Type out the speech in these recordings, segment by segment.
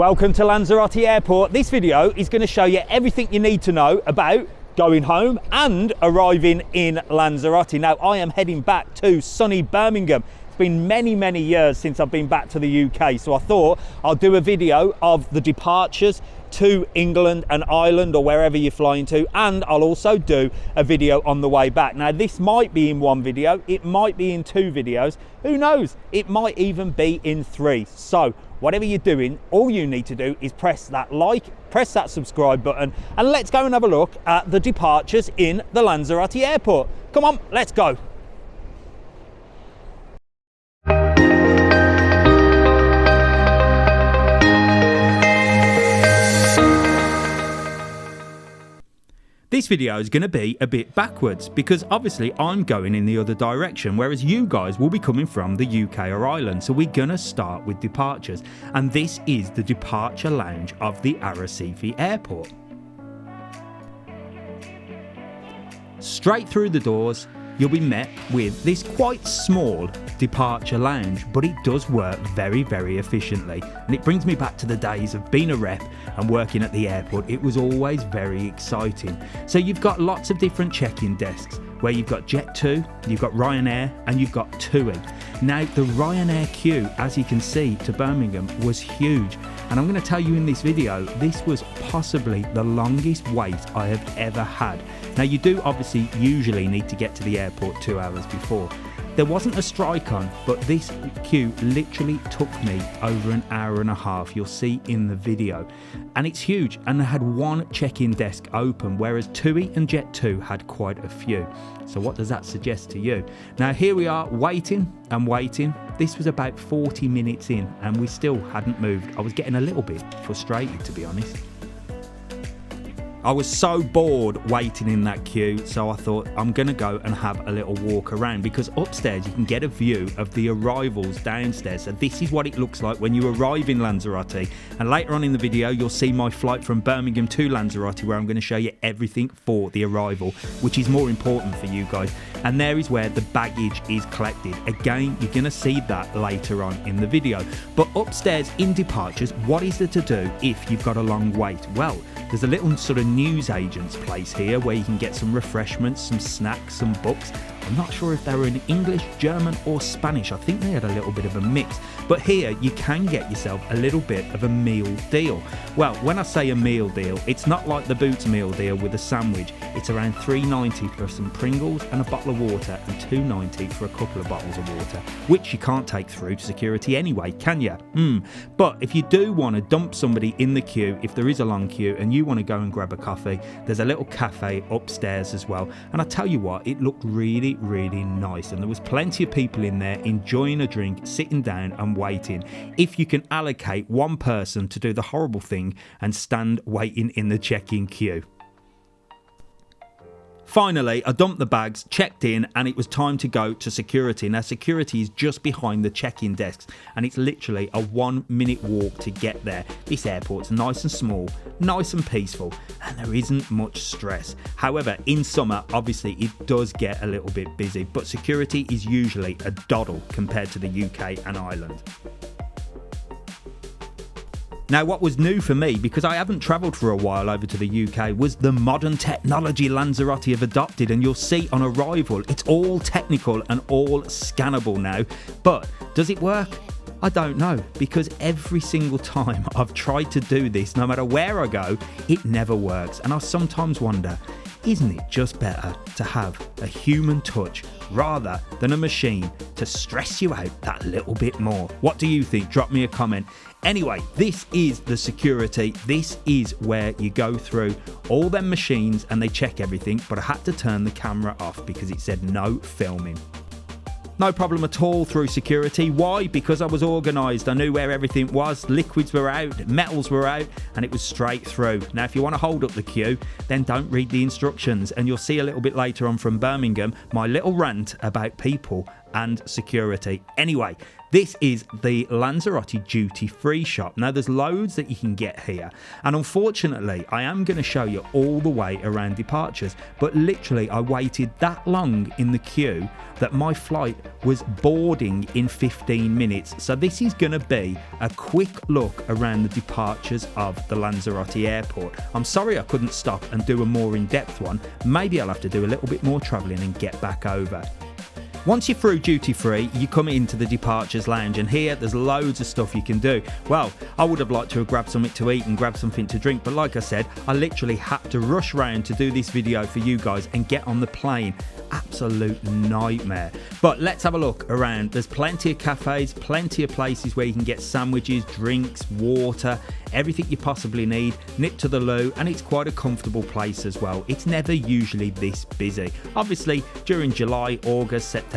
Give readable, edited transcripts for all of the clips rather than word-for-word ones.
Welcome to Lanzarote Airport. This video is going to show you everything you need to know about going home and arriving in Lanzarote. Now, I am heading back to sunny Birmingham. It's been many years since I've been back to the UK, so I thought I'll do a video of the departures to England and Ireland or wherever you're flying to, and I'll also do a video on the way back. Now, this might be in one video, it might be in two videos, who knows, it might even be in three. So whatever you're doing, all you need to do is press that like, press that subscribe button, and let's go and have a look at the departures in the Lanzarote Airport. Come on, let's go. This video is going to be a bit backwards because obviously I'm going in the other direction, whereas you guys will be coming from the UK or Ireland. So we're going to start with departures, and this is the departure lounge of the Arrecife Airport. Straight through the doors, you'll be met with this quite small departure lounge, but it does work very efficiently. And it brings me back to the days of being a rep and working at the airport. It was always very exciting. So you've got lots of different check-in desks where you've got Jet2, you've got Ryanair, and you've got TUI. Now, the Ryanair queue, as you can see, to Birmingham was huge. And I'm going to tell you in this video, this was possibly the longest wait I have ever had. Now, you do obviously usually need to get to the airport 2 hours before. There wasn't a strike on, but this queue literally took me over an hour and a half. You'll see in the video. And it's huge. And I had one check-in desk open, whereas TUI and Jet2 had quite a few. So what does that suggest to you? Now, here we are waiting and waiting. This was about 40 minutes in and we still hadn't moved. I was getting a little bit frustrated, to be honest. I was so bored waiting in that queue, so I thought I'm going to go and have a little walk around, because upstairs you can get a view of the arrivals downstairs. So this is what it looks like when you arrive in Lanzarote, and later on in the video you'll see my flight from Birmingham to Lanzarote, where I'm going to show you everything for the arrival, which is more important for you guys. And there is where the baggage is collected. Again, you're going to see that later on in the video. But upstairs in departures, what is there to do if you've got a long wait? Well, there's a little sort of newsagent's place here where you can get some refreshments, some snacks, some books. I'm not sure if they were in English, German or Spanish. I think they had a little bit of a mix. But here you can get yourself a little bit of a meal deal. Well, when I say a meal deal, it's not like the Boots meal deal with a sandwich. It's around $3.90 for some Pringles and a bottle of water, and $2.90 for a couple of bottles of water, which you can't take through to security anyway, can you? But if you do want to dump somebody in the queue, if there is a long queue and you want to go and grab a coffee, there's a little cafe upstairs as well. And I tell you what, it looked really nice, and there was plenty of people in there enjoying a drink, sitting down and waiting, if you can allocate one person to do the horrible thing and stand waiting in the check-in queue. Finally, I dumped the bags, checked in, and it was time to go to security. Now, security is just behind the check-in desks, and it's literally a 1-minute walk to get there. This airport's nice and small, nice and peaceful, and there isn't much stress. However, in summer, obviously, it does get a little bit busy, but security is usually a doddle compared to the UK and Ireland. Now, what was new for me, because I haven't travelled for a while over to the UK, was the modern technology Lanzarote have adopted, and you'll see on arrival, it's all technical and all scannable now. But does it work? I don't know, because every single time I've tried to do this, no matter where I go, it never works. And I sometimes wonder, isn't it just better to have a human touch rather than a machine to stress you out that little bit more? What do you think? Drop me a comment. Anyway, this is the security. This is where you go through all them machines and they check everything, but I had to turn the camera off because it said no filming. No problem at all through security. Why? Because I was organised. I knew where everything was. Liquids were out, metals were out, and it was straight through. Now, if you want to hold up the queue, then don't read the instructions. And you'll see a little bit later on from Birmingham, my little rant about people and security. Anyway, This is the Lanzarote duty free shop. Now there's loads that you can get here, and unfortunately I am going to show you all the way around departures, but literally I waited that long in the queue that my flight was boarding in 15 minutes. So this is going to be a quick look around the departures of the Lanzarote Airport. I'm sorry I couldn't stop and do a more in-depth one. Maybe I'll have to do a little bit more travelling and get back over. Once you're through duty free, you come into the departures lounge, and here there's loads of stuff you can do. Well, I would have liked to have grabbed something to eat and grabbed something to drink, but like I said, I literally had to rush round to do this video for you guys and get on the plane. Absolute nightmare. But let's have a look around. There's plenty of cafes, plenty of places where you can get sandwiches, drinks, water, everything you possibly need. Nip to the loo, and it's quite a comfortable place as well. It's never usually this busy. Obviously during July, August, September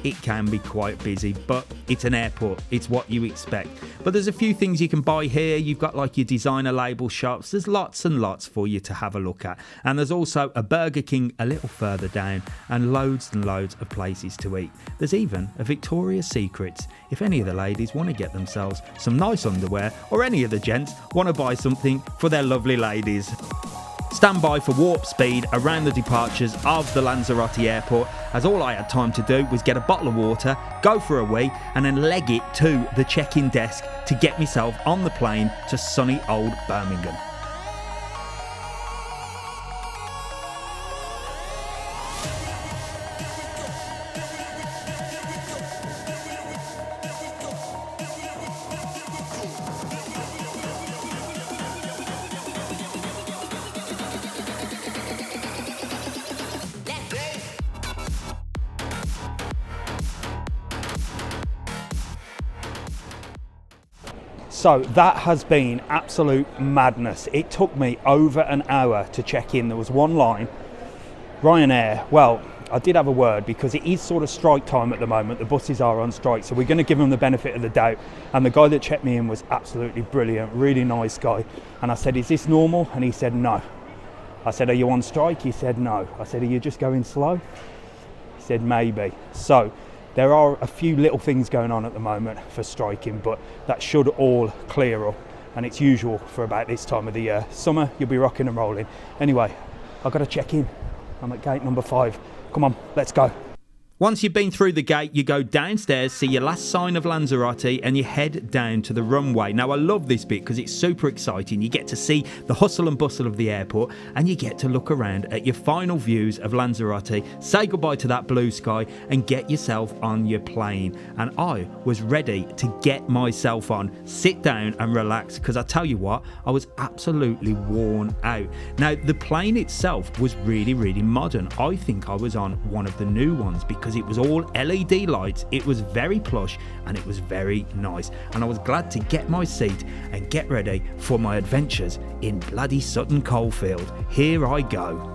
it can be quite busy, but it's an airport, it's what you expect. But there's a few things you can buy here. You've got like your designer label shops. There's lots and lots for you to have a look at, and there's also a Burger King a little further down, and loads of places to eat. There's even a Victoria's Secrets if any of the ladies want to get themselves some nice underwear, or any of the gents want to buy something for their lovely ladies. Stand by for warp speed around the departures of the Lanzarote Airport, as all I had time to do was get a bottle of water, go for a wee, and then leg it to the check-in desk to get myself on the plane to sunny old Birmingham. So that has been absolute madness. It took me over an hour to check in. There was one line. Ryanair, well, I did have a word because it is sort of strike time at the moment. The buses are on strike, so we're going to give them the benefit of the doubt. And the guy that checked me in was absolutely brilliant, really nice guy. And I said, is this normal? And he said, no. I said, are you on strike? He said, no. I said, are you just going slow? He said, maybe. So there are a few little things going on at the moment for striking, but that should all clear up, and it's usual for about this time of the year. Summer, you'll be rocking and rolling. Anyway, I've got to check in. I'm at gate number 5. Come on, let's go. Once you've been through the gate, you go downstairs, see your last sign of Lanzarote, and you head down to the runway. Now, I love this bit because it's super exciting. You get to see the hustle and bustle of the airport, and you get to look around at your final views of Lanzarote, say goodbye to that blue sky, and get yourself on your plane. And I was ready to get myself on, sit down and relax, because I tell you what, I was absolutely worn out. Now, the plane itself was really, really modern. I think I was on one of the new ones because it was all LED lights, it was very plush, and it was very nice. And I was glad to get my seat and get ready for my adventures in bloody Sutton Coldfield. Here I go.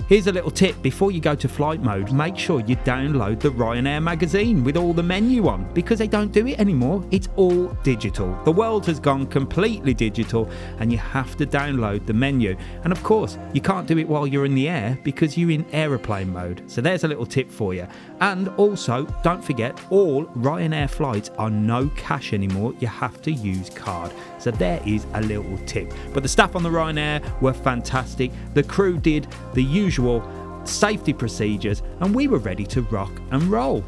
Here's a little tip: before you go to flight mode, make sure you download the Ryanair magazine with all the menu on, because they don't do it anymore. It's all digital. The world has gone completely digital, and you have to download the menu. And of course, you can't do it while you're in the air because you're in aeroplane mode. So there's a little tip for you. And also, don't forget, all Ryanair flights are no cash anymore. You have to use card. So there is a little tip. But the staff on the Ryanair were fantastic. The crew did the usual safety procedures, and we were ready to rock and roll.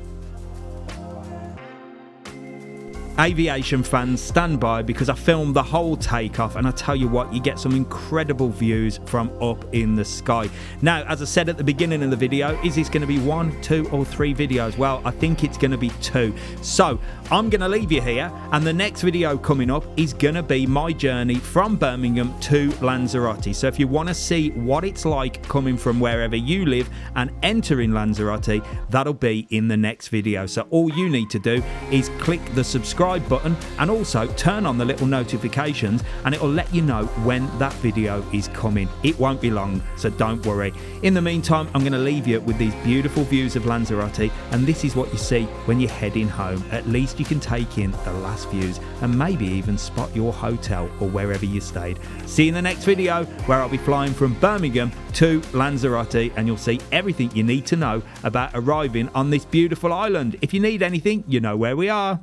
Aviation fans, stand by, because I filmed the whole takeoff, and I tell you what, you get some incredible views from up in the sky. Now, as I said at the beginning of the video, is this going to be 1, 2 or 3 videos? Well, I think it's going to be 2. So I'm going to leave you here, and the next video coming up is going to be my journey from Birmingham to Lanzarote. So if you want to see what it's like coming from wherever you live and entering Lanzarote, that'll be in the next video. So all you need to do is click the subscribe subscribe button and also turn on the little notifications, and it'll let you know when that video is coming. It won't be long, so don't worry. In the meantime, I'm going to leave you with these beautiful views of Lanzarote, and this is what you see when you're heading home. At least you can take in the last views and maybe even spot your hotel or wherever you stayed. See you in the next video, where I'll be flying from Birmingham to Lanzarote, and you'll see everything you need to know about arriving on this beautiful island. If you need anything, you know where we are.